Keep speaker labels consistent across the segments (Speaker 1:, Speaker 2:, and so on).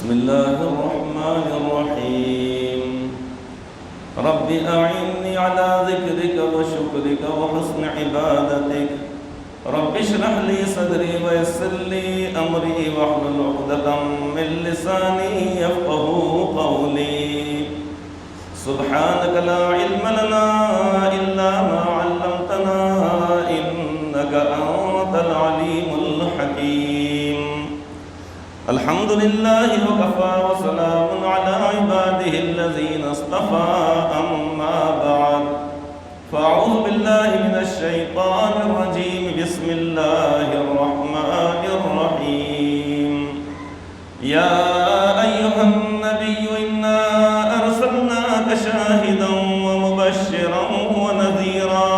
Speaker 1: بسم الله الرحمن الرحيم رب أعني على ذكرك وشكرك وحسن عبادتك رب اشرح لي صدري ويسر لي أمري واحلل عقدة من لساني يفقهوا قولي سبحانك لا علم لنا إلا ما علمتنا إنك أنت العليم الحكيم الحمد لله وكفى وسلام على عباده الذين اصطفى أما بعد فأعوذ بالله من الشيطان الرجيم بسم الله الرحمن الرحيم يا أيها النبي إنا أرسلناك شاهدا ومبشرا ونذيرا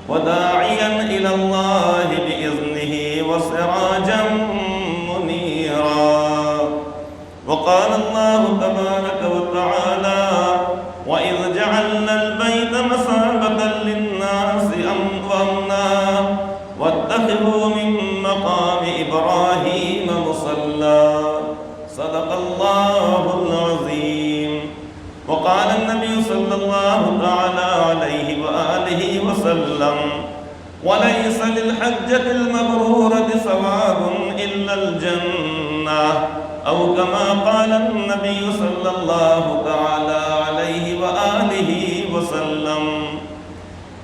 Speaker 1: وداعيا إلى الله بإذنه وسراجا منيرا وقال الله تبارك وتعالى وإذ جعلنا البيت مثابة للناس وأمنا واتخذوا من مقام إبراهيم مصلى صدق الله العظيم وقال النبي صلى الله تعالى عليه وآله وسلم وليس للحجة المبرورة ثواب إلا الجنة أو كما قال النبي صلی اللہ تعالی علیہ وآلہ وسلم۔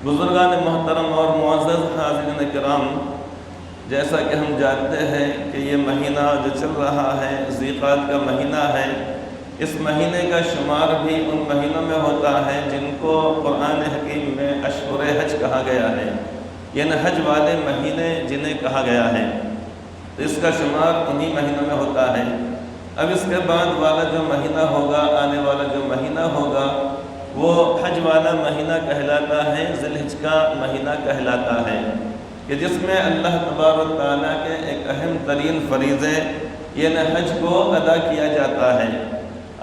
Speaker 1: بزرگان محترم اور معزز حاضرین کرام، جیسا کہ ہم جانتے ہیں کہ یہ مہینہ جو چل رہا ہے ذی القعدہ کا مہینہ ہے، اس مہینے کا شمار بھی ان مہینوں میں ہوتا ہے جن کو قرآن حکیم میں اشہر حج کہا گیا ہے، یعنی حج والے مہینے جنہیں کہا گیا ہے، تو اس کا شمار انہی مہینوں میں ہوتا ہے۔ اب اس کے بعد والا جو مہینہ ہوگا، آنے والا جو مہینہ ہوگا، وہ حج والا مہینہ کہلاتا ہے، ذی الحجہ کا مہینہ کہلاتا ہے، کہ جس میں اللہ تبارک و تعالیٰ کے ایک اہم ترین فریضے یعنی حج کو ادا کیا جاتا ہے۔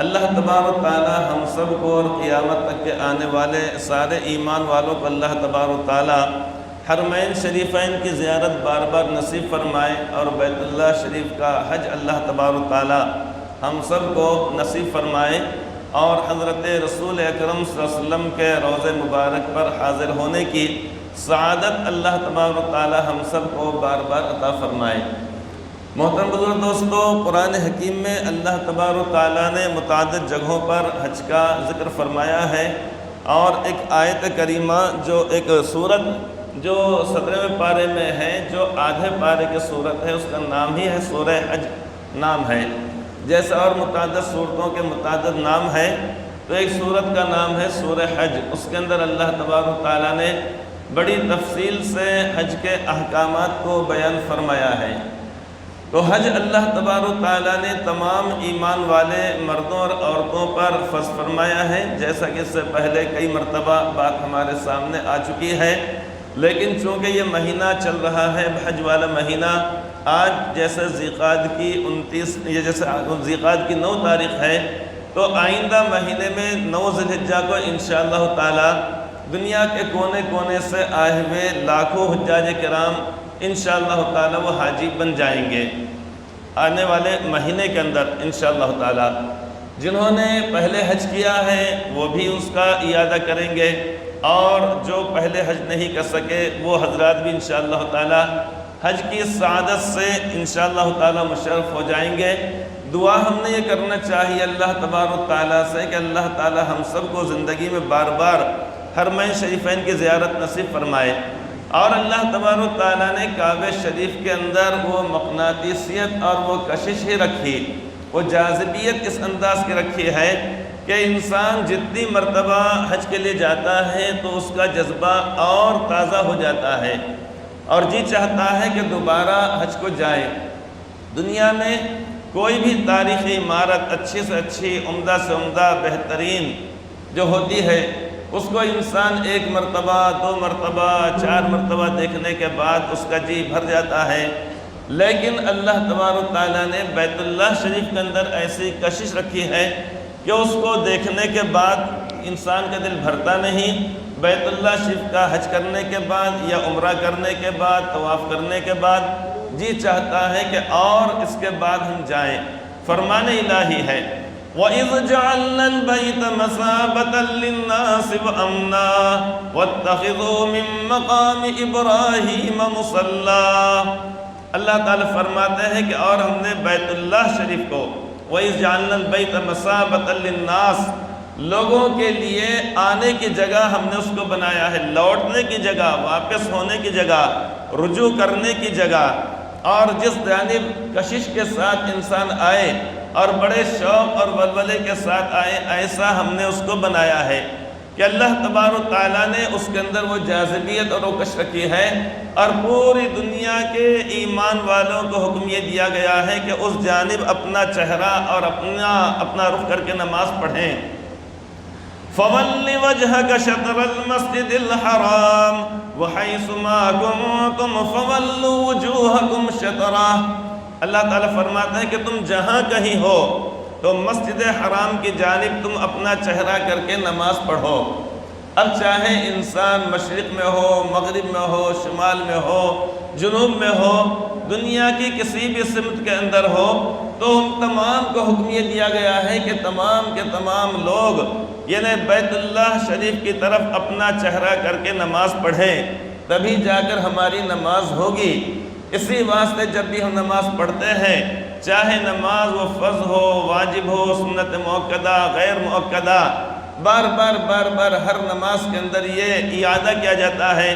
Speaker 1: اللہ تبارک و تعالیٰ ہم سب کو اور قیامت تک کے آنے والے سارے ایمان والوں کو اللہ تبارک و تعالیٰ حرمین شریفین کی زیارت بار بار نصیب فرمائے اور بیت اللہ شریف کا حج اللہ تبارک و تعالیٰ ہم سب کو نصیب فرمائے، اور حضرت رسول اکرم صلی اللہ علیہ وسلم کے روضہ مبارک پر حاضر ہونے کی سعادت اللہ تبارک و تعالیٰ ہم سب کو بار بار عطا فرمائے۔ محترم بزرگ دوستو، قرآن حکیم میں اللہ تبارک و تعالیٰ نے متعدد جگہوں پر حج کا ذکر فرمایا ہے، اور ایک آیت کریمہ جو ایک سورت جو 17ویں پارے میں ہے، جو آدھے پارے کی صورت ہے، اس کا نام ہی ہے سورہ حج نام ہے۔ جیسا اور متعدد صورتوں کے متعدد نام ہے، تو ایک صورت کا نام ہے سورہ حج۔ اس کے اندر اللہ تبارک و تعالیٰ نے بڑی تفصیل سے حج کے احکامات کو بیان فرمایا ہے۔ تو حج اللہ تبارک و تعالیٰ نے تمام ایمان والے مردوں اور عورتوں پر فرض فرمایا ہے، جیسا کہ اس سے پہلے کئی مرتبہ بات ہمارے سامنے آ چکی ہے، لیکن چونکہ یہ مہینہ چل رہا ہے حج والا مہینہ، آج جیسے ذی القعدہ کی 9 تاریخ ہے، تو آئندہ مہینے میں 9 ذی الحجہ کو انشاءاللہ تعالی دنیا کے کونے کونے سے آئے ہوئے لاکھوں حجاج کرام انشاءاللہ تعالی وہ حاجی بن جائیں گے آنے والے مہینے کے اندر انشاءاللہ تعالی۔ جنہوں نے پہلے حج کیا ہے وہ بھی اس کا اعادہ کریں گے، اور جو پہلے حج نہیں کر سکے وہ حضرات بھی انشاءاللہ تعالی حج کی سعادت سے انشاءاللہ تعالی مشرف ہو جائیں گے۔ دعا ہم نے یہ کرنا چاہیے اللہ تبارک تعالیٰ سے کہ اللہ تعالی ہم سب کو زندگی میں بار بار حرمین شریفین کی زیارت نصیب فرمائے، اور اللہ تبارک تعالیٰ نے کعبہ شریف کے اندر وہ مقناطیسیت اور وہ کشش ہی رکھی، وہ جاذبیت اس انداز کی رکھی ہے کہ انسان جتنی مرتبہ حج کے لیے جاتا ہے تو اس کا جذبہ اور تازہ ہو جاتا ہے، اور جی چاہتا ہے کہ دوبارہ حج کو جائے۔ دنیا میں کوئی بھی تاریخی عمارت اچھی سے اچھی، عمدہ سے عمدہ، بہترین جو ہوتی ہے، اس کو انسان 1 مرتبہ 2 مرتبہ 4 مرتبہ دیکھنے کے بعد اس کا جی بھر جاتا ہے، لیکن اللہ تبارک تعالیٰ نے بیت اللہ شریف کے اندر ایسی کشش رکھی ہے کہ اس کو دیکھنے کے بعد انسان کا دل بھرتا نہیں۔ بیت اللہ شریف کا حج کرنے کے بعد یا عمرہ کرنے کے بعد، طواف کرنے کے بعد جی چاہتا ہے کہ اور اس کے بعد ہم جائیں۔ فرمان الہی ہے۔ وَإِذْ جَعَلْنَا الْبَيْتَ مَثَابَةً لِلنَّاسِ وَأَمْنًا وَاتَّخِذُوا مِن مَّقَامِ إِبْرَاهِيمَ مُصَلًّى۔ اللہ تعالیٰ فرماتے ہیں کہ اور ہم نے بیت اللہ شریف کو وَإِذْ جَعَلْنَا الْبَيْتَ مَثَابَةً لِلنَّاسِ لوگوں کے لیے آنے کی جگہ ہم نے اس کو بنایا ہے، لوٹنے کی جگہ، واپس ہونے کی جگہ، رجوع کرنے کی جگہ، اور جس جانب کشش کے ساتھ انسان آئے اور بڑے شوق اور ولولے کے ساتھ آئے، ایسا ہم نے اس کو بنایا ہے کہ اللہ تبارک و تعالیٰ نے اس کے اندر وہ جاذبیت اور وہ کشش رکھی ہے، اور پوری دنیا کے ایمان والوں کو حکم یہ دیا گیا ہے کہ اس جانب اپنا چہرہ اور اپنا رخ کر کے نماز پڑھیں۔ فَوَلِّ وَجْهَكَ شَطْرَ الْمَسْجِدِ الْحَرَامِ وَحَيْثُ مَا كُنتُمْ فَوَلُّوا وُجُوهَكُمْ شَطْرَهُ۔ اللہ تعالیٰ فرماتے ہیں کہ تم جہاں کہیں ہو تو مسجد حرام کی جانب تم اپنا چہرہ کر کے نماز پڑھو۔ اب چاہے انسان مشرق میں ہو، مغرب میں ہو، شمال میں ہو، جنوب میں ہو، دنیا کی کسی بھی سمت کے اندر ہو، تو ان تمام کو حکم یہ دیا گیا ہے کہ تمام کے تمام لوگ یعنی بیت اللہ شریف کی طرف اپنا چہرہ کر کے نماز پڑھیں، تبھی جا کر ہماری نماز ہوگی۔ اسی واسطے جب بھی ہم نماز پڑھتے ہیں، چاہے نماز وہ فرض ہو، واجب ہو، سنت مؤکدہ، غیر مؤکدہ، بار بار ہر نماز کے اندر یہ اعادہ کیا جاتا ہے۔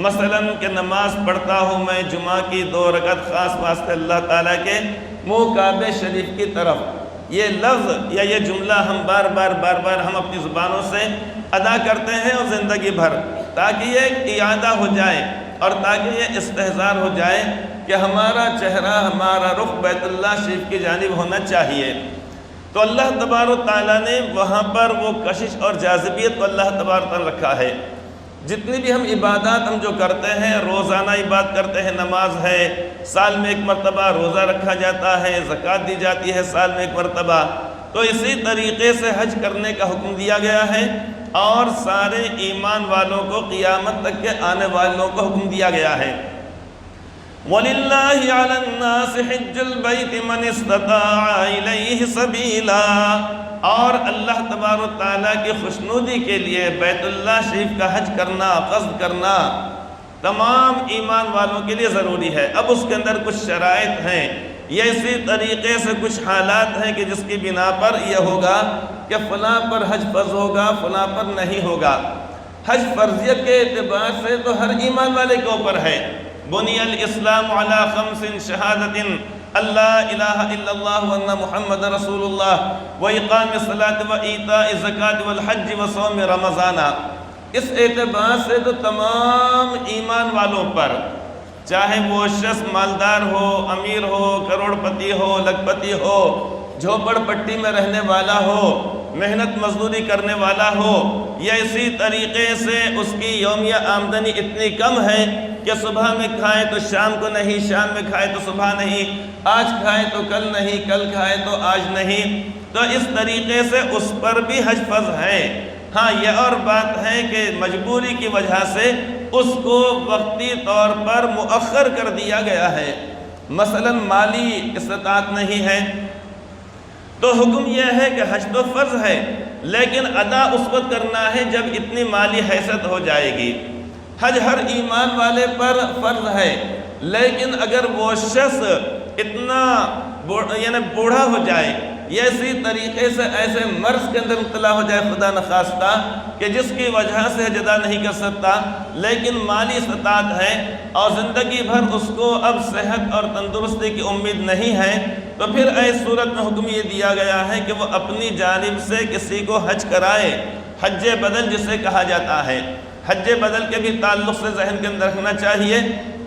Speaker 1: مثلاً کہ نماز پڑھتا ہوں میں جمعہ کی 2 رکعت خاص واسطے اللہ تعالیٰ کے منہ کعبہ شریف کی طرف، یہ لفظ یا یہ جملہ ہم بار بار ہم اپنی زبانوں سے ادا کرتے ہیں اور زندگی بھر، تاکہ یہ اعادہ ہو جائے اور تاکہ یہ استحضار ہو جائے کہ ہمارا چہرہ، ہمارا رخ بیت اللہ شریف کی جانب ہونا چاہیے۔ تو اللہ تبارک و تعالیٰ نے وہاں پر وہ کشش اور جاذبیت کو اللہ تبارک و تعالیٰ رکھا ہے۔ جتنی بھی ہم عبادات ہم جو کرتے ہیں، روزانہ عبادت کرتے ہیں، نماز ہے، سال میں 1 مرتبہ روزہ رکھا جاتا ہے، زکوٰۃ دی جاتی ہے سال میں 1 مرتبہ، تو اسی طریقے سے حج کرنے کا حکم دیا گیا ہے، اور سارے ایمان والوں کو قیامت تک کے آنے والوں کو حکم دیا گیا ہے۔ وَلِلَّهِ عَلَى النَّاسِ حِجُّ الْبَيْتِ مَنِ اسْتَطَاعَ إِلَيْهِ سَبِيلًا، اور اللہ تبارک و تعالیٰ کی خوشنودی کے لیے بیت اللہ شریف کا حج کرنا، قصد کرنا تمام ایمان والوں کے لیے ضروری ہے۔ اب اس کے اندر کچھ شرائط ہیں، یہ اسی طریقے سے کچھ حالات ہیں کہ جس کی بنا پر یہ ہوگا کہ فلاں پر حج فرض ہوگا، فلاں پر نہیں ہوگا۔ حج فرضیت کے اعتبار سے تو ہر ایمان والے کے اوپر ہے۔ بنی الاسلام علی 5 شہادت اللہ الہ الا اللہ وان محمد رسول اللہ واقام الصلاۃ وایتاء الزکاۃ والحج وصوم رمضان۔ اس اعتبار سے تو تمام ایمان والوں پر، چاہے وہ شخص مالدار ہو، امیر ہو، کروڑ پتی ہو، لکھ پتی ہو، جھوپڑ پٹی میں رہنے والا ہو، محنت مزدوری کرنے والا ہو، یا اسی طریقے سے اس کی یومیہ آمدنی اتنی کم ہے کہ صبح میں کھائے تو شام کو نہیں، شام میں کھائے تو صبح نہیں، آج کھائے تو کل نہیں، کل کھائے تو آج نہیں، تو اس طریقے سے اس پر بھی حج فرض ہے۔ ہاں یہ اور بات ہے کہ مجبوری کی وجہ سے اس کو وقتی طور پر مؤخر کر دیا گیا ہے، مثلاً مالی استطاعت نہیں ہے، تو حکم یہ ہے کہ حج تو فرض ہے، لیکن ادا اس وقت کرنا ہے جب اتنی مالی حیثیت ہو جائے گی۔ حج ہر ایمان والے پر فرض ہے، لیکن اگر وہ شخص اتنا یعنی بوڑھا ہو جائے یا اسی طریقے سے ایسے مرض کے اندر مبتلا ہو جائے خدا نخواستہ کہ جس کی وجہ سے حج ادا نہیں کر سکتا، لیکن مالی استطاعت ہے اور زندگی بھر اس کو اب صحت اور تندرستی کی امید نہیں ہے، تو پھر ایسی صورت میں حکم یہ دیا گیا ہے کہ وہ اپنی جانب سے کسی کو حج کرائے، حج بدل جسے کہا جاتا ہے۔ حج بدل کے بھی تعلق سے ذہن کے اندر رکھنا چاہیے۔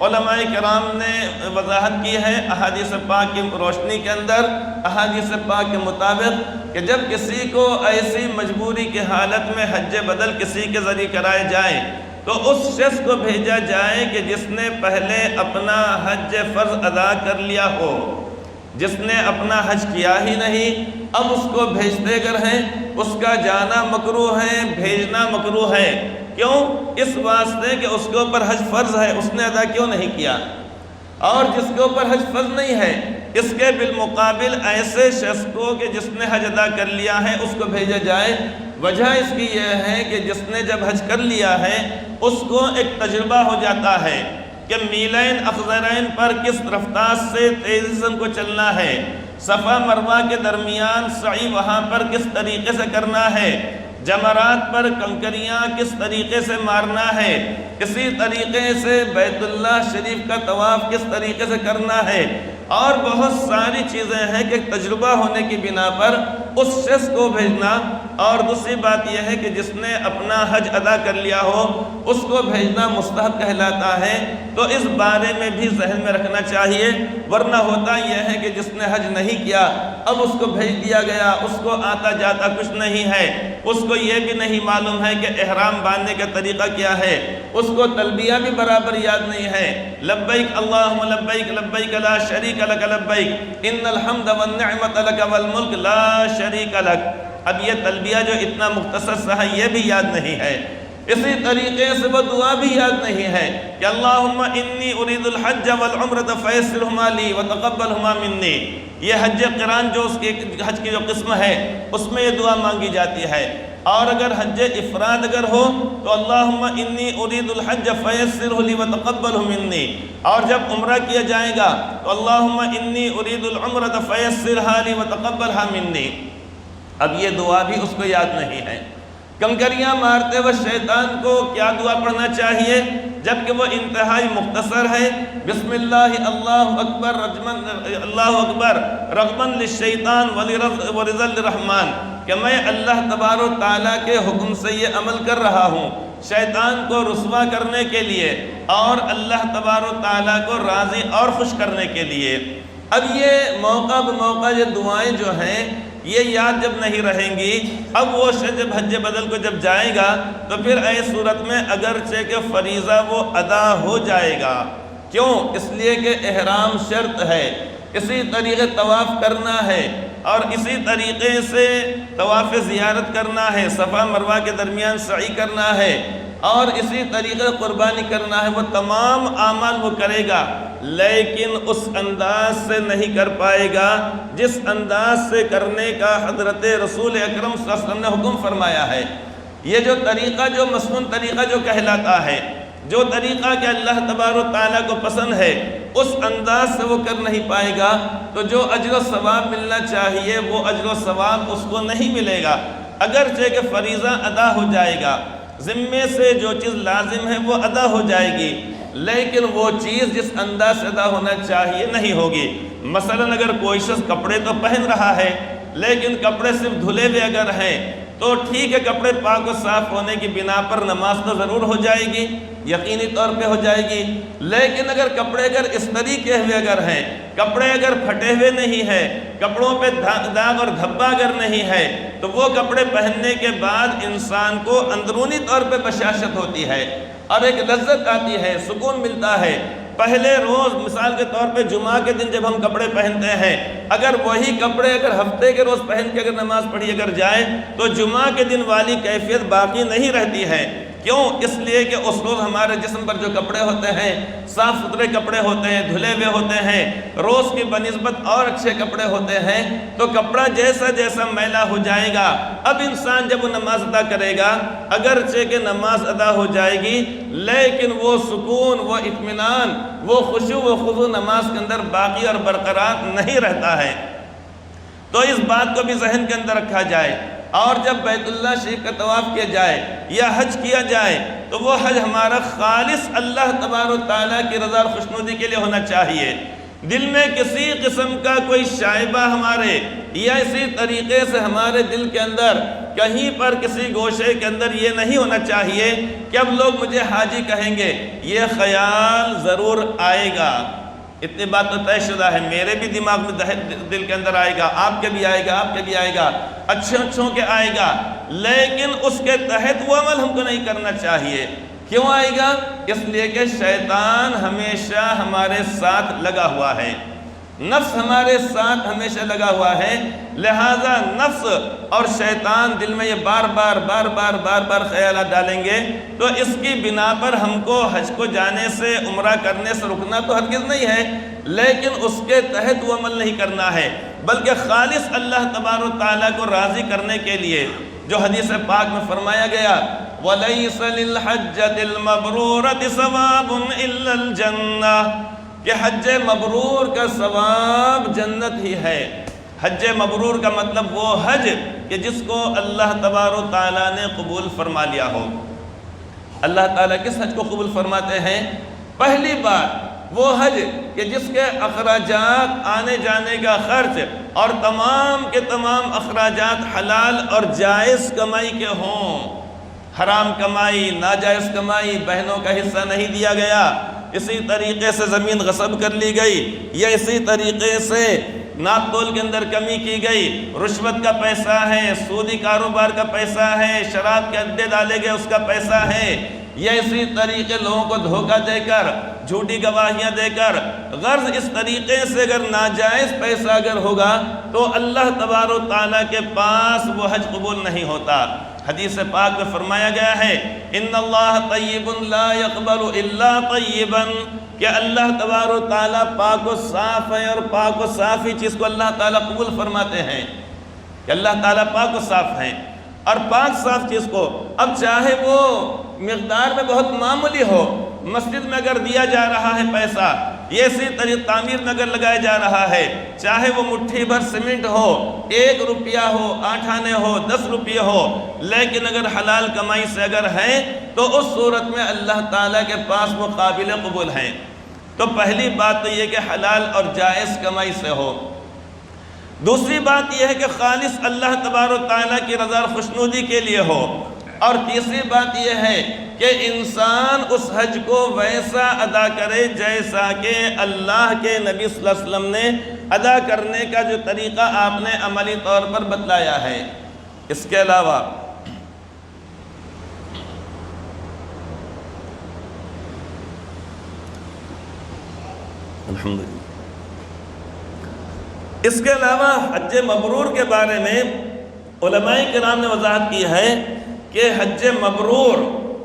Speaker 1: علماء کرام نے وضاحت کی ہے احادیث پاک کی روشنی کے اندر، احادیث پاک کے مطابق، کہ جب کسی کو ایسی مجبوری کی حالت میں حج بدل کسی کے ذریعے کرائے جائے تو اس شخص کو بھیجا جائے کہ جس نے پہلے اپنا حج فرض ادا کر لیا ہو، جس نے اپنا حج کیا ہی نہیں، اب اس کو بھیجتے اگر ہیں، اس کا جانا مکروہ ہے، بھیجنا مکروہ ہے۔ کیوں؟ اس واسطے کہ اس کے اوپر حج فرض ہے، اس نے ادا کیوں نہیں کیا۔ اور جس کے اوپر حج فرض نہیں ہے اس کے بالمقابل ایسے شخص کو کہ جس نے حج ادا کر لیا ہے اس کو بھیجا جائے۔ وجہ اس کی یہ ہے کہ جس نے جب حج کر لیا ہے اس کو ایک تجربہ ہو جاتا ہے کہ میلین اخضرین پر کس رفتار سے تیزی سے کو چلنا ہے، صفا مروہ کے درمیان سعی وہاں پر کس طریقے سے کرنا ہے، جمرات پر کنکریاں کس طریقے سے مارنا ہے، اسی طریقے سے بیت اللہ شریف کا طواف کس طریقے سے کرنا ہے، اور بہت ساری چیزیں ہیں کہ تجربہ ہونے کی بنا پر اس شخص کو بھیجنا۔ اور دوسری بات یہ ہے کہ جس نے اپنا حج ادا کر لیا ہو اس کو بھیجنا مستحب کہلاتا ہے، تو اس بارے میں بھی ذہن میں رکھنا چاہیے، ورنہ ہوتا یہ ہے کہ جس نے حج نہیں کیا اب اس کو بھیج دیا گیا، اس کو آتا جاتا کچھ نہیں ہے، اس کو یہ بھی نہیں معلوم ہے کہ احرام باندھنے کا طریقہ کیا ہے، اس کو تلبیہ بھی برابر یاد نہیں ہے، لبیک اللہم لبیک لبیک لا شریک لک لبیک ان الحمد والنعمت لک والملک لا شریک لک۔ اب یہ تلبیہ جو اتنا مختصر سا ہے یہ بھی یاد نہیں ہے، اسی طریقے سے وہ دعا بھی یاد نہیں ہے کہ اللہم انی ارید الحج والعمرۃ فیسرہما لی وتقبلہما منی۔ یہ حج قران جو اس کے حج کی جو قسم ہے اس میں یہ دعا مانگی جاتی ہے۔ اور اگر حج افراد اگر ہو تو اللہم انی ارید الحج فیسرہ لی وتقبلہ منی، اور جب عمرہ کیا جائے گا تو اللہم انی ارید العمرۃ فیسرہا لی وتقبلہا منی۔ اب یہ دعا بھی اس کو یاد نہیں ہے۔ کنکریاں مارتے وقت شیطان کو کیا دعا پڑھنا چاہیے جبکہ وہ انتہائی مختصر ہے، بسم اللہ اللہ اکبر اللہ اکبر رغمن للشیطان ورضا للرحمن، کہ میں اللہ تبارک و تعالیٰ کے حکم سے یہ عمل کر رہا ہوں شیطان کو رسوا کرنے کے لیے اور اللہ تبارک و تعالیٰ کو راضی اور خوش کرنے کے لیے۔ اب یہ موقع بموقع یہ دعائیں جو ہیں یہ یاد جب نہیں رہیں گی، اب وہ شخص جب حج بدل کو جب جائے گا تو پھر ایسی صورت میں اگرچہ کہ فریضہ وہ ادا ہو جائے گا، کیوں؟ اس لیے کہ احرام شرط ہے، اسی طریقے طواف کرنا ہے، اور اسی طریقے سے طواف زیارت کرنا ہے، صفا مروہ کے درمیان سعی کرنا ہے، اور اسی طریقے قربانی کرنا ہے۔ وہ تمام اعمال وہ کرے گا لیکن اس انداز سے نہیں کر پائے گا جس انداز سے کرنے کا حضرت رسول اکرم صلی اللہ علیہ وسلم نے حکم فرمایا ہے۔ یہ جو طریقہ جو مسنون طریقہ جو کہلاتا ہے، جو طریقہ کہ اللہ تبارک و تعالیٰ کو پسند ہے اس انداز سے وہ کر نہیں پائے گا تو جو اجر و ثواب ملنا چاہیے وہ اجر و ثواب اس کو نہیں ملے گا، اگرچہ کہ فریضہ ادا ہو جائے گا، ذمے سے جو چیز لازم ہے وہ ادا ہو جائے گی، لیکن وہ چیز جس انداز سے ادا ہونا چاہیے نہیں ہوگی۔ مثلا اگر کوئی شخص کپڑے تو پہن رہا ہے لیکن کپڑے صرف دھلے ہوئے اگر ہیں تو ٹھیک ہے، کپڑے پاک و صاف ہونے کی بنا پر نماز تو ضرور ہو جائے گی، یقینی طور پہ ہو جائے گی، لیکن اگر کپڑے اگر اس طریقے ہوئے اگر ہیں، کپڑے اگر پھٹے ہوئے نہیں ہیں، کپڑوں پہ داغ اور دھبا اگر نہیں ہے تو وہ کپڑے پہننے کے بعد انسان کو اندرونی طور پہ بشاشت ہوتی ہے اور ایک لذت آتی ہے، سکون ملتا ہے۔ پہلے روز مثال کے طور پہ جمعہ کے دن جب ہم کپڑے پہنتے ہیں، اگر وہی کپڑے اگر ہفتے کے روز پہن کے اگر نماز پڑھی اگر جائے تو جمعہ کے دن والی کیفیت باقی نہیں رہتی ہے۔ کیوں؟ اس لیے کہ اس روز ہمارے جسم پر جو کپڑے ہوتے ہیں صاف ستھرے کپڑے ہوتے ہیں، دھلے ہوئے ہوتے ہیں، روز کی بنسبت اور اچھے کپڑے ہوتے ہیں، تو کپڑا جیسا جیسا میلا ہو جائے گا، اب انسان جب وہ نماز ادا کرے گا اگرچہ کہ نماز ادا ہو جائے گی لیکن وہ سکون، وہ اطمینان، وہ خشوع و خضوع نماز کے اندر باقی اور برقرار نہیں رہتا ہے۔ تو اس بات کو بھی ذہن کے اندر رکھا جائے، اور جب بیت اللہ شریف کا طواف کیا جائے یا حج کیا جائے تو وہ حج ہمارا خالص اللہ تبارک و تعالیٰ کی رضا اور خوشنودی کے لیے ہونا چاہیے۔ دل میں کسی قسم کا کوئی شائبہ ہمارے یا اسی طریقے سے ہمارے دل کے اندر کہیں پر کسی گوشے کے اندر یہ نہیں ہونا چاہیے کہ اب لوگ مجھے حاجی کہیں گے، یہ خیال ضرور آئے گا، اتنی بات تو طے شدہ ہے، میرے بھی دماغ میں دل کے اندر آئے گا، آپ کے بھی آئے گا، آپ کے بھی آئے گا، اچھوں کے آئے گا، لیکن اس کے تحت وہ عمل ہم کو نہیں کرنا چاہیے۔ کیوں آئے گا؟ اس لیے کہ شیطان ہمیشہ ہمارے ساتھ لگا ہوا ہے، نفس ہمارے ساتھ ہمیشہ لگا ہوا ہے، لہٰذا نفس اور شیطان دل میں یہ بار بار خیالات ڈالیں گے، تو اس کی بنا پر ہم کو حج کو جانے سے، عمرہ کرنے سے رکنا تو ہرگز نہیں ہے، لیکن اس کے تحت وہ عمل نہیں کرنا ہے، بلکہ خالص اللہ تبارک و تعالیٰ کو راضی کرنے کے لیے، جو حدیث پاک میں فرمایا گیا وَلَيْسَ لِلْحَجَّةِ الْمَبْرُورَةِ ثَوَابٌ إِلَّا الْجَنَّةِ، کہ حج مبرور کا ثواب جنت ہی ہے۔ حج مبرور کا مطلب وہ حج کہ جس کو اللہ تبارک و تعالیٰ نے قبول فرما لیا ہو۔ اللہ تعالیٰ کس حج کو قبول فرماتے ہیں؟ پہلی بات وہ حج کہ جس کے اخراجات، آنے جانے کا خرچ اور تمام کے تمام اخراجات حلال اور جائز کمائی کے ہوں، حرام کمائی، ناجائز کمائی، بہنوں کا حصہ نہیں دیا گیا، اسی طریقے سے زمین غصب کر لی گئی، یا اسی طریقے سے ناپ تول کے اندر کمی کی گئی، رشوت کا پیسہ ہے، سودی کاروبار کا پیسہ ہے، شراب کے اڈے ڈالے گئے اس کا پیسہ ہے، یا اسی طریقے لوگوں کو دھوکہ دے کر، جھوٹی گواہیاں دے کر، غرض اس طریقے سے اگر ناجائز پیسہ اگر ہوگا تو اللہ تبارک و تعالیٰ کے پاس وہ حج قبول نہیں ہوتا۔ حدیث پاک میں فرمایا گیا ہے ان اللہ طیب لا يقبل الا طیبا، کہ اللہ تبارک و تعالیٰ پاک و صاف ہے، اور پاک و صافی چیز کو اللہ تعالیٰ قبول فرماتے ہیں، کہ اللہ تعالیٰ پاک و صاف ہیں، اور پاک صاف چیز کو اب چاہے وہ مقدار میں بہت معمولی ہو، مسجد میں اگر دیا جا رہا ہے پیسہ، یہ اسی طریقے تعمیر میں اگر لگایا جا رہا ہے، چاہے وہ مٹھی بھر سیمنٹ ہو، 1 روپیہ ہو، 8 آنے ہو، 10 روپیہ ہو، لیکن اگر حلال کمائی سے اگر ہے تو اس صورت میں اللہ تعالیٰ کے پاس وہ قابل قبول ہیں۔ تو پہلی بات تو یہ کہ حلال اور جائز کمائی سے ہو۔ دوسری بات یہ ہے کہ خالص اللہ تبارک و تعالیٰ کی رضا اور خوشنودی کے لیے ہو، اور تیسری بات یہ ہے کہ انسان اس حج کو ویسا ادا کرے جیسا کہ اللہ کے نبی صلی اللہ علیہ وسلم نے ادا کرنے کا جو طریقہ آپ نے عملی طور پر بتلایا ہے۔ اس کے علاوہ حج مبرور کے بارے میں علماء کرام نے وضاحت کی ہے کہ حج مبرور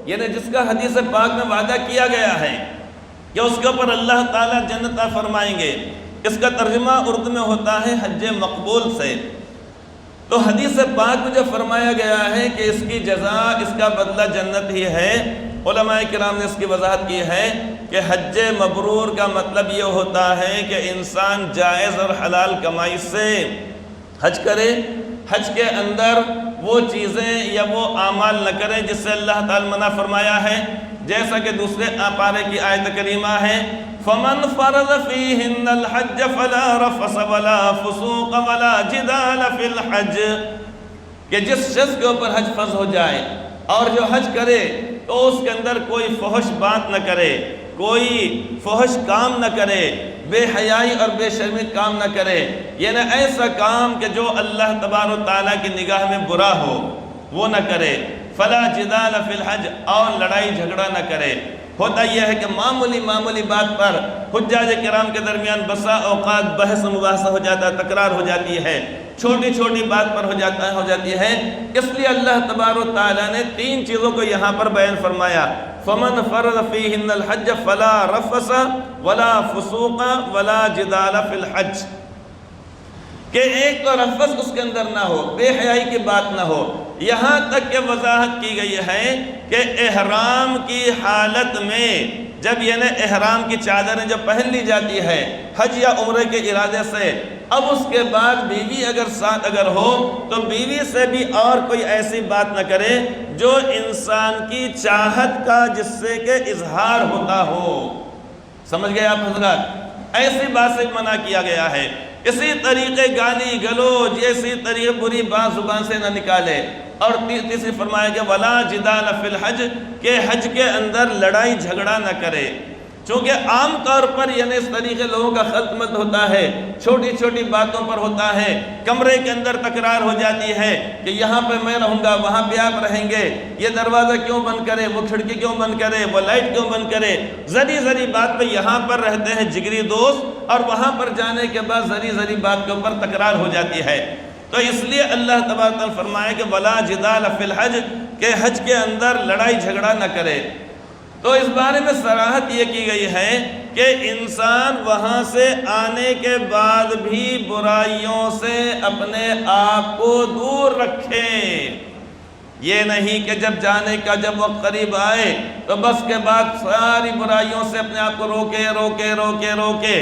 Speaker 1: یعنی جس کا حدیث پاک میں وعدہ کیا گیا ہے کہ اس کے اوپر اللہ تعالیٰ جنت عطا فرمائیں گے، اس کا ترجمہ اردو میں ہوتا ہے حج مقبول سے۔ تو حدیث پاک میں جو فرمایا گیا ہے کہ اس کی جزا، اس کا بدلہ جنت ہی ہے، علماء کرام نے اس کی وضاحت کی ہے کہ حج مبرور کا مطلب یہ ہوتا ہے کہ انسان جائز اور حلال کمائی سے حج کرے، حج کے اندر وہ چیزیں یا وہ اعمال نہ کرے جس سے اللہ تعالیٰ منع فرمایا ہے، جیسا کہ دوسرے پارے کی آیت کریمہ ہے فَمَنْ فَرَضَ فِيهِنَّ الْحَجَّ فَلَا رَفَثَ وَلَا فُسُوقَ وَلَا جِدَالَ فِي الْحَجِّ، کہ جس شخص کے اوپر حج فرض ہو جائے اور جو حج کرے تو اس کے اندر کوئی فحش بات نہ کرے، کوئی فحش کام نہ کرے، بے حیائی اور بے شرمی کام نہ کرے، یعنی ایسا کام کہ جو اللہ تبارک و تعالیٰ کی نگاہ میں برا ہو وہ نہ کرے، فلا جدال فی الحج، اور لڑائی جھگڑا نہ کرے۔ ہوتا یہ ہے کہ معمولی بات پر حجاج کرام کے درمیان بسا اوقات بحث و مباحثہ ہو جاتا ہے، تکرار ہو جاتی ہے، چھوٹی بات پر ہو جاتی ہے۔ اس لیے اللہ تبارک و تعالیٰ نے 3 چیزوں کو یہاں پر بیان فرمایا، فَمَنْ فَرَضَ فِيهِنَّ الْحَجَّ فَلَا رَفَثَ وَلَا فُسُوقَ وَلَا جِدَالَ فِي الْحَجِّ، کہ ایک تو رفث اس کے اندر نہ ہو، بے حیائی کی بات نہ ہو، یہاں تک کہ وضاحت کی گئی ہے کہ احرام کی حالت میں جب یعنی احرام کی چادریں جب پہن لی جاتی ہے حج یا عمرے کے ارادے سے، اب اس کے بعد بیوی اگر ساتھ اگر ہو تو بیوی سے بھی اور کوئی ایسی بات نہ کرے جو انسان کی چاہت کا جس سے کہ اظہار ہوتا ہو۔ سمجھ گئے آپ حضرات؟ ایسی بات سے منع کیا گیا ہے۔ اسی طریقے گالی گلوچ، اسی طریقے بری بات زبان سے نہ نکالے، اور تیسری فرمایا کہ ولا جدال فی الحج، کہ حج کے اندر لڑائی جھگڑا نہ کرے۔ چونکہ عام طور پر یعنی اس طریقے لوگوں کا خلط ملط ہوتا ہے، چھوٹی چھوٹی باتوں پر ہوتا ہے، کمرے کے اندر تکرار ہو جاتی ہے کہ یہاں پہ میں رہوں گا، وہاں پہ آپ رہیں گے، یہ دروازہ کیوں بند کرے، وہ کھڑکی کیوں بند کرے، وہ لائٹ کیوں بند کرے، ذری ذری بات پہ یہاں پر رہتے ہیں جگری دوست، اور وہاں پر جانے کے بعد ذری ذری بات کے اوپر تکرار ہو جاتی ہے۔ تو اس لیے اللہ تبارک و تعالیٰ فرمائے کہ وَلَا جِدَالَ فِي الْحَجِّ، کہ حج کے اندر لڑائی جھگڑا نہ کرے۔ تو اس بارے میں صراحت یہ کی گئی ہے کہ انسان وہاں سے آنے کے بعد بھی برائیوں سے اپنے آپ کو دور رکھے، یہ نہیں کہ جب جانے کا جب وقت قریب آئے تو بس کے بعد ساری برائیوں سے اپنے آپ کو روکے روکے روکے روکے،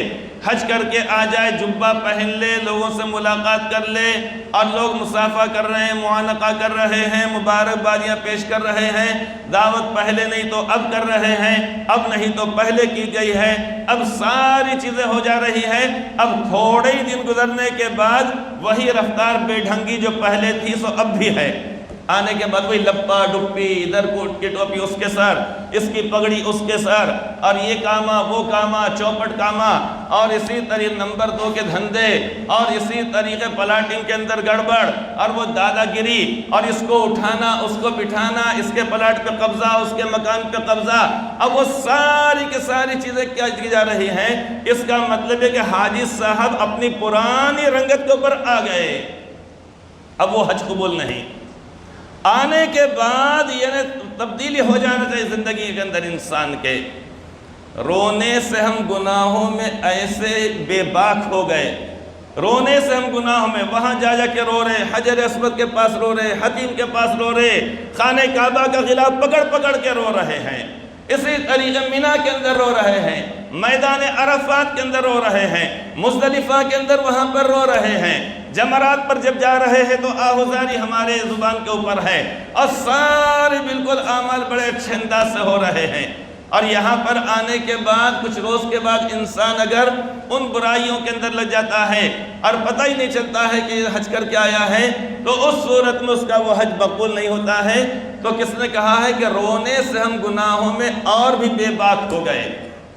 Speaker 1: حج کر کے آ جائے، جبہ پہن لے، لوگوں سے ملاقات کر لے، اور لوگ مصافحہ کر رہے ہیں، معانقہ کر رہے ہیں، مبارکبادیاں پیش کر رہے ہیں، دعوت پہلے نہیں تو اب کر رہے ہیں، اب نہیں تو پہلے کی گئی ہے، اب ساری چیزیں ہو جا رہی ہیں، اب تھوڑے ہی دن گزرنے کے بعد وہی رفتار بے ڈھنگی جو پہلے تھی سو اب بھی ہے۔ آنے کے بعد وہی لپا ڈپی، ادھر کوٹ کی ٹوپی اس کے سر، اس کی پگڑی اس کے سر، اور یہ کاما وہ کاما، چوپٹ کاما، اور اسی طریقے نمبر 2 کے دھندے، اور اسی طریقے پلاٹنگ کے اندر گڑبڑ، اور وہ دادا گیری، اور اس کو اٹھانا اس کو بٹھانا، اس کے پلاٹ پہ قبضہ اس کے مکان پہ قبضہ۔ اب وہ ساری کی ساری چیزیں کیا کی جا رہی ہیں؟ اس کا مطلب ہے کہ حاجی صاحب اپنی پرانی رنگت کے اوپر آ گئے، اب وہ حج قبول نہیں۔ آنے کے بعد یعنی تبدیلی ہو جانا چاہیے زندگی کے اندر انسان کے۔ رونے سے ہم گناہوں میں ایسے بے باک ہو گئے، رونے سے ہم گناہوں میں وہاں جا جا کے رو رہے، حجر اسود کے پاس رو رہے، حتیم کے پاس رو رہے، خانہ کعبہ کا غلاف پکڑ پکڑ کے رو رہے ہیں، اسی طریقے مینا کے اندر رو رہے ہیں، میدان عرفات کے اندر رو رہے ہیں، مزدلفہ کے اندر وہاں پر رو رہے ہیں، جمرات پر جب جا رہے ہیں تو آہوزاری ہمارے زبان کے اوپر ہے، اور سارے بالکل اعمال بڑے اچھے انداز سے ہو رہے ہیں۔ اور یہاں پر آنے کے بعد کچھ روز کے بعد انسان اگر ان برائیوں کے اندر لگ جاتا ہے اور پتہ ہی نہیں چلتا ہے کہ یہ حج کر کے آیا ہے، تو اس صورت میں اس کا وہ حج مقبول نہیں ہوتا ہے۔ تو کس نے کہا ہے کہ رونے سے ہم گناہوں میں اور بھی بے باک ہو گئے،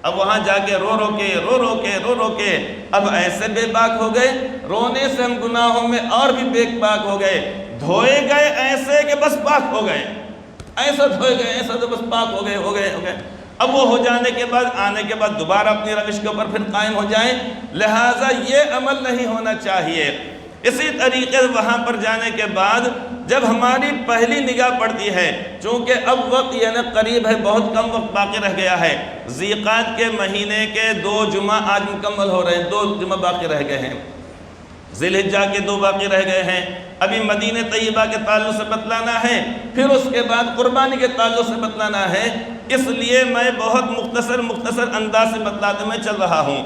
Speaker 1: اب وہاں جا کے رو رو کے اب ایسے بے باک ہو گئے، رونے سے ہم گناہوں میں اور بھی بے باک ہو گئے، دھوئے گئے ایسے کہ بس پاک ہو گئے، ایسا دھوئے گئے ایسا تو بس پاک ہو گئے۔ اب وہ ہو جانے کے بعد آنے کے بعد دوبارہ اپنی روش کے اوپر پھر قائم ہو جائیں، لہٰذا یہ عمل نہیں ہونا چاہیے۔ اسی طریقے وہاں پر جانے کے بعد جب ہماری پہلی نگاہ پڑتی ہے، چونکہ اب وقت یعنی قریب ہے، بہت کم وقت باقی رہ گیا ہے، ذی قعدہ کے مہینے کے 2 جمعہ آج مکمل ہو رہے ہیں، 2 جمعہ باقی رہ گئے ہیں، ذی الحجہ کے 2 باقی رہ گئے ہیں، ابھی مدینہ طیبہ کے تعلق سے بتلانا ہے، پھر اس کے بعد قربانی کے تعلق سے بتلانا ہے، اس لیے میں بہت مختصر انداز سے بتلاتے میں چل رہا ہوں۔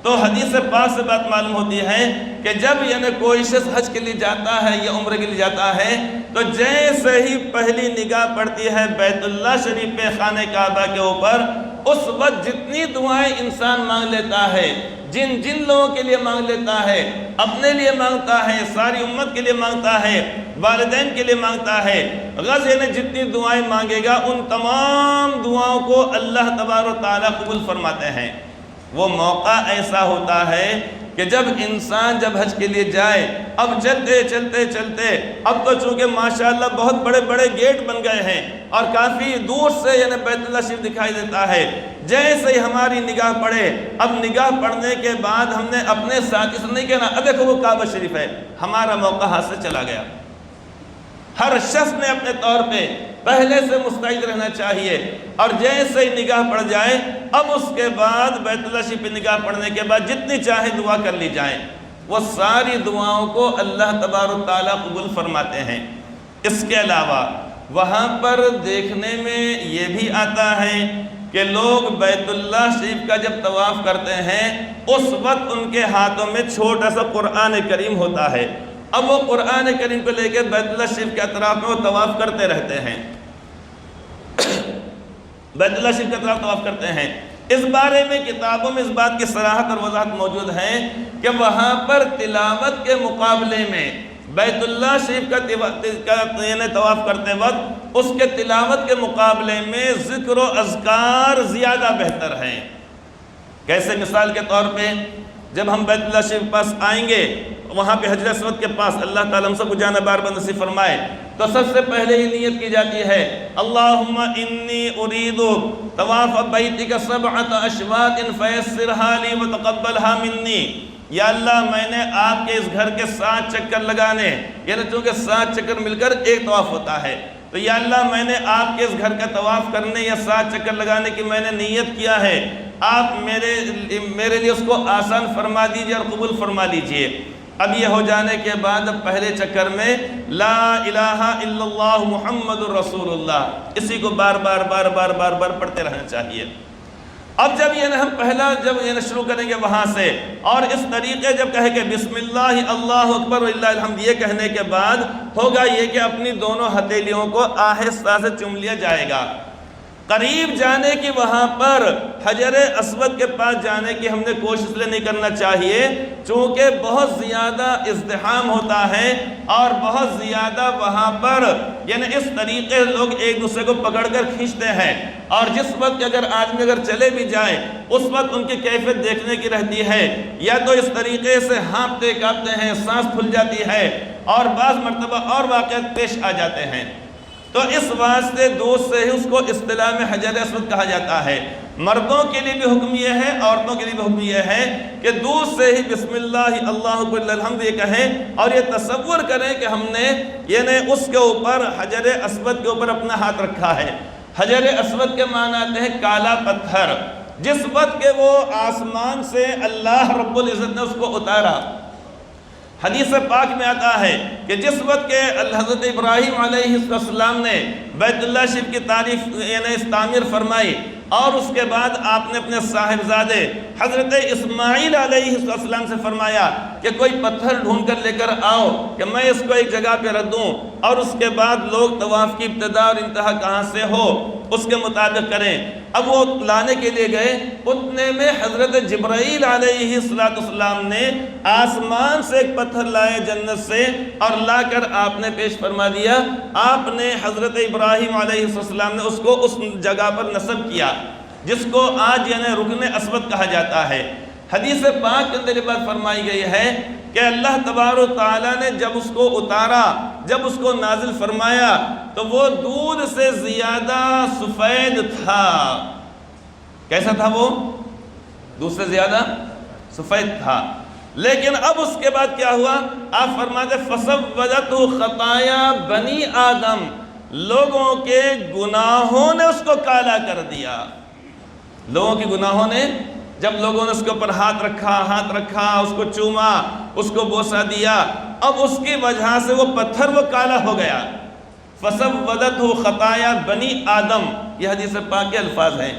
Speaker 1: تو حدیث پاک سے بات معلوم ہوتی ہے کہ جب یعنی کوئی شخص حج کے لیے جاتا ہے یا عمرے کے لیے جاتا ہے تو جیسے ہی پہلی نگاہ پڑتی ہے بیت اللہ شریف پہ، خانہ کعبہ کے اوپر، اس وقت جتنی دعائیں انسان مانگ لیتا ہے، جن لوگوں کے لیے مانگ لیتا ہے، اپنے لیے مانگتا ہے، ساری امت کے لیے مانگتا ہے، والدین کے لیے مانگتا ہے، غزہ نے جتنی دعائیں مانگے گا ان تمام دعاؤں کو اللہ تبارک و تعالیٰ قبول فرماتے ہیں۔ وہ موقع ایسا ہوتا ہے کہ جب انسان جب حج کے لیے جائے، اب چلتے اب تو چونکہ ماشاءاللہ بہت بڑے بڑے گیٹ بن گئے ہیں اور کافی دور سے یعنی بیت اللہ شریف دکھائی دیتا ہے، جیسے ہی ہماری نگاہ پڑے، اب نگاہ پڑنے کے بعد ہم نے اپنے ساتھی سے نہیں کہنا اب دیکھو وہ کعبہ شریف ہے، ہمارا موقع ہاتھ سے چلا گیا۔ ہر شخص نے اپنے طور پہ پہلے سے مستعد رہنا چاہیے، اور جیسے ہی نگاہ پڑ جائے اب اس کے بعد بیت اللہ شریف پہ نگاہ پڑنے کے بعد جتنی چاہے دعا کر لی جائیں، وہ ساری دعاؤں کو اللہ تبارک تعالیٰ قبول فرماتے ہیں۔ اس کے علاوہ وہاں پر دیکھنے میں یہ بھی آتا ہے کہ لوگ بیت اللہ شریف کا جب طواف کرتے ہیں اس وقت ان کے ہاتھوں میں چھوٹا سا قرآن کریم ہوتا ہے، اب وہ قرآن کریم کو لے کے بیت اللہ شریف کے اطراف میں وہ طواف کرتے رہتے ہیں، بیت اللہ شریف کے اطراف طواف کرتے ہیں۔ اس بارے میں کتابوں میں اس بات کی صراحت اور وضاحت موجود ہے کہ وہاں پر تلاوت کے مقابلے میں بیت اللہ شریف کا طواف کرتے وقت اس کے تلاوت کے مقابلے میں ذکر و اذکار زیادہ بہتر ہیں۔ کیسے؟ مثال کے طور پہ جب ہم بیت اللہ شریف کے پاس آئیں گے، وہاں پہ حجر اسود کے پاس اللہ تعالیٰ ہم سب کو جانا بار بار نصیب فرمائے، تو سب سے پہلے ہی نیت کی جاتی ہے اللہم انی ارید طواف بیتک 7 اشواط فیسرھا لی وتقبلھا منی۔ یا اللہ میں نے آپ کے اس گھر کے 7 چکر لگانے، یعنی چونکہ 7 چکر مل کر ایک طواف ہوتا ہے، تو یا اللہ میں نے آپ کے اس گھر کا طواف کرنے یا 7 چکر لگانے کی میں نے نیت کیا ہے، آپ میرے لیے اس کو آسان فرما دیجئے اور قبول فرما لیجئے۔ اب یہ ہو جانے کے بعد اب پہلے چکر میں لا الہ الا اللہ محمد الرسول اللہ، اسی کو بار بار بار بار بار بار پڑھتے رہنا چاہیے۔ اب جب یہ ہم پہلا جب یہ شروع کریں گے وہاں سے، اور اس طریقے جب کہے کہ بسم اللہ اللہ اکبر وللہ الحمد، یہ کہنے کے بعد ہوگا یہ کہ اپنی دونوں ہتھیلیوں کو آہستہ سے چوم لیا جائے گا۔ قریب جانے کی وہاں پر حجر اسود کے پاس جانے کی ہم نے کوشش لے نہیں کرنا چاہیے، چونکہ بہت زیادہ ازدحام ہوتا ہے اور بہت زیادہ وہاں پر یعنی اس طریقے لوگ ایک دوسرے کو پکڑ کر کھینچتے ہیں، اور جس وقت اگر آدمی چلے بھی جائے اس وقت ان کی کیفیت دیکھنے کی رہتی ہے، یا تو اس طریقے سے ہانپتے کانپتے ہیں، سانس پھول جاتی ہے، اور بعض مرتبہ اور واقعات پیش آ جاتے ہیں۔ تو اس واسطے دور سے ہی اس کو اصطلاح میں حجر اسود کہا جاتا ہے۔ مردوں کے لیے بھی حکم یہ ہے، عورتوں کے لیے بھی حکم یہ ہے کہ دور سے ہی بسم اللہ اللہ اکبر الحمد یہ کہیں، اور یہ تصور کریں کہ ہم نے یعنی اس کے اوپر حجر اسود کے اوپر اپنا ہاتھ رکھا ہے۔ حجر اسود کے معنی آتے ہیں کالا پتھر، جس وقت کہ وہ آسمان سے اللہ رب العزت نے اس کو اتارا۔ حدیث پاک میں آتا ہے کہ جس وقت کہ حضرت ابراہیم علیہ السلام نے بیت اللہ شریف کی تعمیر فرمائی، اور اس کے بعد آپ نے اپنے صاحبزادے حضرت اسماعیل علیہ السلام سے فرمایا کہ کوئی پتھر ڈھونڈ کر لے کر آؤ کہ میں اس کو ایک جگہ پہ رکھ دوں، اور اس کے بعد لوگ طواف کی ابتدا اور انتہا کہاں سے ہو اس کے مطابق کریں۔ اب وہ لانے کے لیے گئے، اتنے میں حضرت جبرائیل علیہ السلام نے آسمان سے ایک پتھر لائے جنت سے، اور لا کر آپ نے پیش فرما دیا۔ آپ نے حضرت ابراہیم علیہ السلام نے اس کو اس جگہ پر نصب کیا جس کو آج یعنی رکن اسود کہا جاتا ہے۔ حدیث پاک کے اندر یہ بات فرمائی گئی ہے کہ اللہ تبارک و تعالیٰ نے جب اس کو اتارا، جب اس کو نازل فرمایا، تو وہ دودھ سے زیادہ سفید تھا۔ کیسا تھا وہ؟ دودھ سے زیادہ سفید تھا۔ لیکن اب اس کے بعد کیا ہوا؟ آپ فرماتے فَسَوَّدَتْهُ خَطَايَا بَنِي آدم، لوگوں کے گناہوں نے اس کو کالا کر دیا۔ لوگوں کے گناہوں نے، جب لوگوں نے اس کے اوپر ہاتھ رکھا، اس کو چوما، اس کو بوسہ دیا، اب اس کی وجہ سے وہ پتھر وہ کالا ہو گیا۔ فَسَوَّدَتْهُ خَطَايَا بَنِي آدم، یہ حدیث پاک کے الفاظ ہیں۔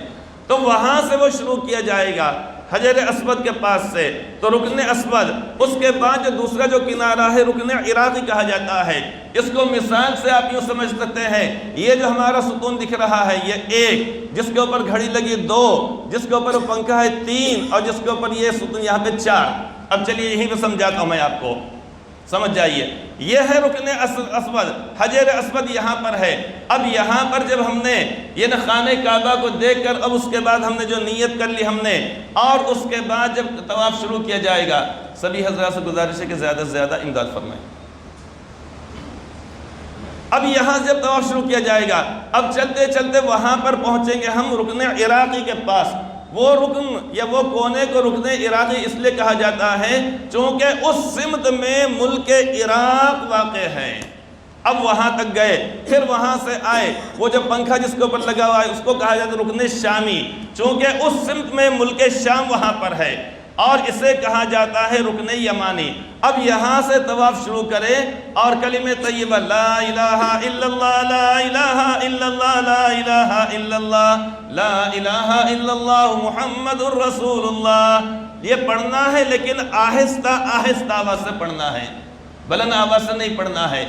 Speaker 1: تو وہاں سے وہ شروع کیا جائے گا حجر اسود کے پاس سے، تو رکن اسود، اس کے بعد جو دوسرا جو کنارہ ہے رکن عراقی کہا جاتا ہے۔ اس کو مثال سے آپ یوں سمجھ سکتے ہیں، یہ جو ہمارا ستون دکھ رہا ہے یہ 1، جس کے اوپر گھڑی لگی 2، جس کے اوپر پنکھا ہے 3، اور جس کے اوپر یہ ستون یہاں پہ 4۔ اب چلیے یہیں پہ سمجھاتا ہوں میں آپ کو، سمجھ جائیے۔ یہ ہے رکن اسود، حجر اسود یہاں پر ہے۔ اب یہاں پر جب ہم نے یہ خانہ کعبہ کو دیکھ کر اب اس کے بعد ہم نے جو نیت کر لی ہم نے، اور اس کے بعد جب طواف شروع کیا جائے گا، سبھی حضرات سے گزارش ہے کہ زیادہ سے زیادہ امداد فرمائیں۔ اب یہاں سے جب طواف شروع کیا جائے گا، اب چلتے چلتے وہاں پر پہنچیں گے ہم رکن عراقی کے پاس۔ وہ رکن یا وہ کونے کو رکن عراقی اس لیے کہا جاتا ہے چونکہ اس سمت میں ملک عراق واقع ہے۔ اب وہاں تک گئے، پھر وہاں سے آئے، وہ جو پنکھا جس کے اوپر لگا ہوا ہے اس کو کہا جاتا ہے رکن شامی، چونکہ اس سمت میں ملک شام وہاں پر ہے، اور اسے کہا جاتا ہے رکن یمانی۔ اب یہاں سے طواف شروع کرے اور کلمہ طیبہ لا الہ الا اللہ لا الہ الا اللہ لا الہ الا اللہ لا الہ الا اللہ محمد الرسول اللہ، یہ پڑھنا ہے، لیکن آہستہ آہستہ آواز سے پڑھنا ہے، بلند آواز سے نہیں پڑھنا ہے۔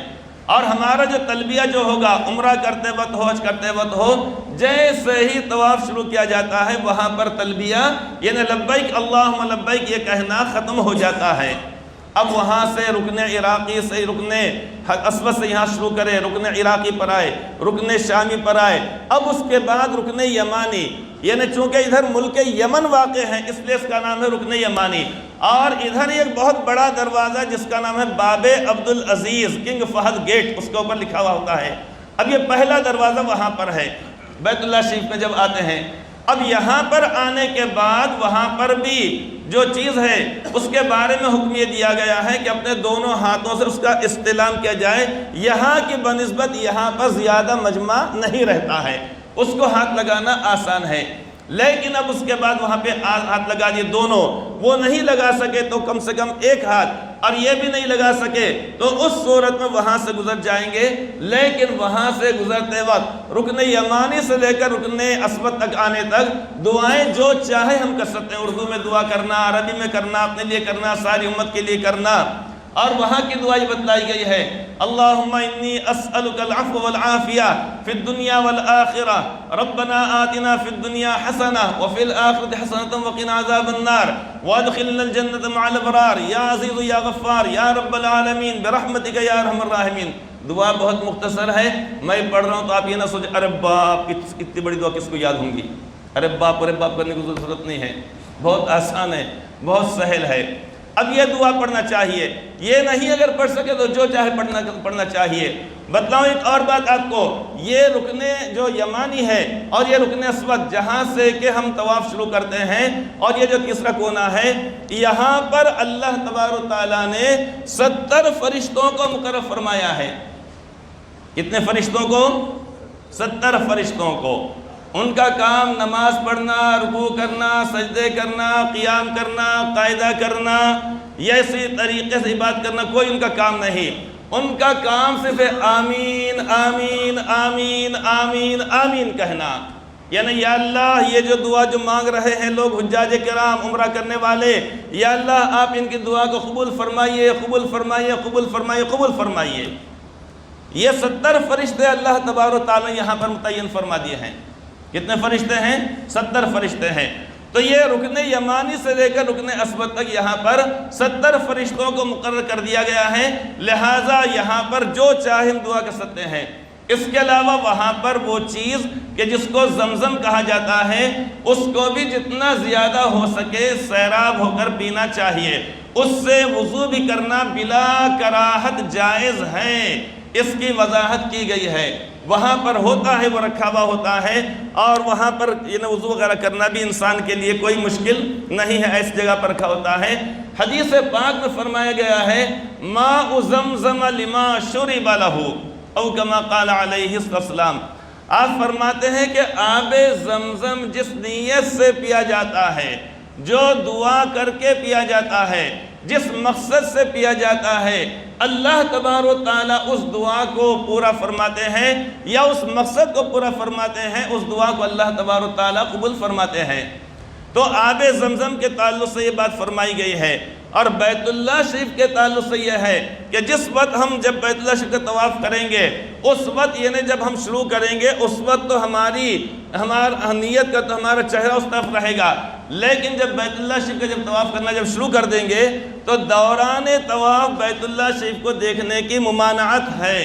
Speaker 1: اور ہمارا جو تلبیہ جو ہوگا عمرہ کرتے وقت ہو، حج کرتے وقت ہو، جیسے ہی طواف شروع کیا جاتا ہے وہاں پر تلبیہ یعنی لبیک اللہم لبیک یہ کہنا ختم ہو جاتا ہے۔ اب وہاں سے رکن عراقی سے رکن اسود سے یہاں شروع کرے، رکن عراقی پر آئے، رکن شامی پر آئے، اب اس کے بعد رکن یمانی۔ یعنی چونکہ ادھر ملک یمن واقع ہے اس لیے اس کا نام ہے رکن یمانی، اور ادھر ایک بہت بڑا دروازہ جس کا نام ہے باب عبدالعزیز، کنگ فہد گیٹ اس کے اوپر لکھا ہوا ہوتا ہے۔ اب یہ پہلا دروازہ وہاں پر ہے بیت اللہ شریف میں جب آتے ہیں۔ اب یہاں پر آنے کے بعد وہاں پر بھی جو چیز ہے اس کے بارے میں حکم یہ دیا گیا ہے کہ اپنے دونوں ہاتھوں سے اس کا استلام کیا جائے۔ یہاں کی بنسبت یہاں پر زیادہ مجمع نہیں رہتا ہے، اس کو ہاتھ لگانا آسان ہے، لیکن اب اس کے بعد وہاں پہ ہاتھ لگا دیے دونوں، وہ نہیں لگا سکے تو کم سے کم ایک ہاتھ، اور یہ بھی نہیں لگا سکے تو اس صورت میں وہاں سے گزر جائیں گے۔ لیکن وہاں سے گزرتے وقت رکن یمانی سے لے کر رکن اسود تک آنے تک دعائیں جو چاہے ہم کر سکتے ہیں، اردو میں دعا کرنا، عربی میں کرنا، اپنے لیے کرنا، ساری امت کے لیے کرنا۔ اور وہاں کی دعا یہ بتلائی گئی ہے، اللہم انی اسألک العفو والعافیہ فی الدنیا والآخرہ، ربنا آتنا فی الدنیا حسنہ وفی الآخرۃ حسنۃ وقنا عذاب النار وادخلنا الجنۃ مع الابرار یا عزیز یا غفار یا رب العالمین برحمتک یا ارحم الراحمین۔ دعا بہت مختصر ہے، میں پڑھ رہا ہوں تو آپ یہ نہ سوچیں ارے باپ اتنی بڑی دعا کس کو یاد ہوں گی، ارے باپ کرنے کی ضرورت نہیں ہے، بہت آسان ہے، بہت سہل ہے۔ اب یہ دعا پڑھنا چاہیے، یہ نہیں اگر پڑھ سکے تو جو چاہے پڑھنا چاہیے۔ بتلاؤں ایک اور بات آپ کو، یہ رکن جو یمانی ہے اور یہ رکن اسود جہاں سے کہ ہم طواف شروع کرتے ہیں، اور یہ جو تیسرا کونا ہے، یہاں پر اللہ تبارک و تعالیٰ نے 70 فرشتوں کو مقرر فرمایا ہے۔ کتنے فرشتوں کو؟ 70 فرشتوں کو۔ ان کا کام نماز پڑھنا، رکوع کرنا، سجدے کرنا، قیام کرنا، قاعدہ کرنا، یا اسی طریقے سے عبادت کرنا کوئی ان کا کام نہیں۔ ان کا کام صرف آمین آمین آمین آمین آمین کہنا، یعنی یا اللہ یہ جو دعا جو مانگ رہے ہیں لوگ حجاج کرام عمرہ کرنے والے، یا اللہ آپ ان کی دعا کو قبول فرمائیے، قبول فرمائیے، قبول فرمائیے، قبول فرمائیے۔ یہ 70 فرشتے اللہ تبارک و تعالیٰ یہاں پر متعین فرما دیے ہیں۔ کتنے فرشتے ہیں؟ 70 فرشتے ہیں۔ تو یہ رکن یمانی سے لے کر رکن اسود تک یہاں پر 70 فرشتوں کو مقرر کر دیا گیا ہے، لہٰذا یہاں پر جو چاہے ہم دعا کر سکتے ہیں۔ اس کے علاوہ وہاں پر وہ چیز کہ جس کو زمزم کہا جاتا ہے اس کو بھی جتنا زیادہ ہو سکے سیراب ہو کر پینا چاہیے، اس سے وضو بھی کرنا بلا کراہت جائز ہے، اس کی وضاحت کی گئی ہے۔ وہاں پر ہوتا ہے، وہ رکھا ہوا ہوتا ہے، اور وہاں پر وضو وغیرہ کرنا بھی انسان کے لیے کوئی مشکل نہیں ہے، ایسی جگہ پر رکھا ہوتا ہے۔ حدیث پاک میں فرمایا گیا ہے ماء زمزم لما شرب لہ او کما قال علیہ السلام۔ آپ فرماتے ہیں کہ آب زمزم جس نیت سے پیا جاتا ہے، جو دعا کر کے پیا جاتا ہے، جس مقصد سے پیا جاتا ہے، اللہ تبارک و تعالیٰ اس دعا کو پورا فرماتے ہیں، یا اس مقصد کو پورا فرماتے ہیں، اس دعا کو اللہ تبارک و تعالیٰ قبول فرماتے ہیں۔ تو آب زمزم کے تعلق سے یہ بات فرمائی گئی ہے، اور بیت اللہ شریف کے تعلق سے یہ ہے کہ جس وقت ہم جب بیت اللہ شریف کا طواف کریں گے اس وقت یعنی جب ہم شروع کریں گے اس وقت تو ہمارا نیت کا تو ہمارا چہرہ اس طرف رہے گا، لیکن جب بیت اللہ شریف کا جب طواف کرنا جب شروع کر دیں گے تو دوران طواف بیت اللہ شریف کو دیکھنے کی ممانعت ہے۔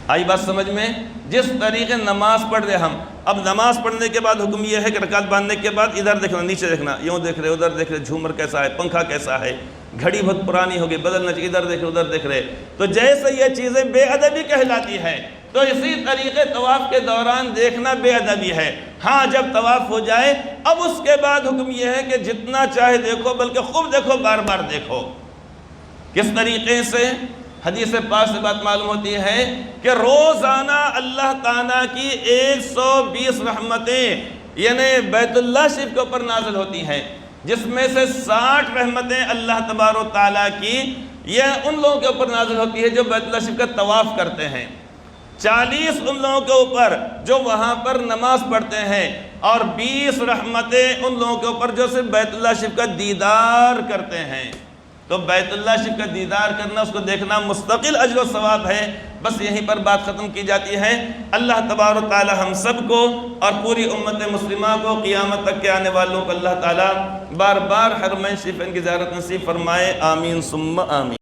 Speaker 1: آئی بات سمجھ میں؟ جس طریقے نماز پڑھ رہے ہم، اب نماز پڑھنے کے بعد حکم یہ ہے کہ رکعت باندھنے کے بعد ادھر دیکھنا، نیچے دیکھنا، یوں دیکھ رہے ادھر دیکھ رہے، جھومر کیسا ہے، پنکھا کیسا ہے، گھڑی بہت پرانی ہوگی بدلنا چاہیے، ادھر دیکھ رہے ادھر دیکھ رہے، تو جیسے یہ چیزیں بے ادبی کہلاتی ہے تو اسی طریقے طواف کے دوران دیکھنا بے ادبی ہے۔ ہاں جب طواف ہو جائے اب اس کے بعد حکم یہ ہے کہ جتنا چاہے دیکھو، بلکہ خوب دیکھو، بار بار دیکھو۔ کس طریقے سے؟ حدیث پاک سے بات معلوم ہوتی ہے کہ روزانہ اللہ تعالیٰ کی 120 رحمتیں یعنی بیت اللہ شریف کے اوپر نازل ہوتی ہیں، جس میں سے 60 رحمتیں اللہ تبارک و تعالیٰ کی یہ ان لوگوں کے اوپر نازل ہوتی ہے جو بیت اللہ شریف کا طواف کرتے ہیں، 40 ان لوگوں کے اوپر جو وہاں پر نماز پڑھتے ہیں، اور 20 رحمتیں ان لوگوں کے اوپر جو صرف بیت اللہ شریف کا دیدار کرتے ہیں۔ تو بیت اللہ شریف کا دیدار کرنا، اس کو دیکھنا مستقل اجر و ثواب ہے۔ بس یہیں پر بات ختم کی جاتی ہے۔ اللہ تبارک و تعالی ہم سب کو اور پوری امت مسلمہ کو قیامت تک کے آنے والوں کو اللہ تعالی بار بار حرمین شریفین کی زیارت نصیب فرمائے، آمین ثم آمین۔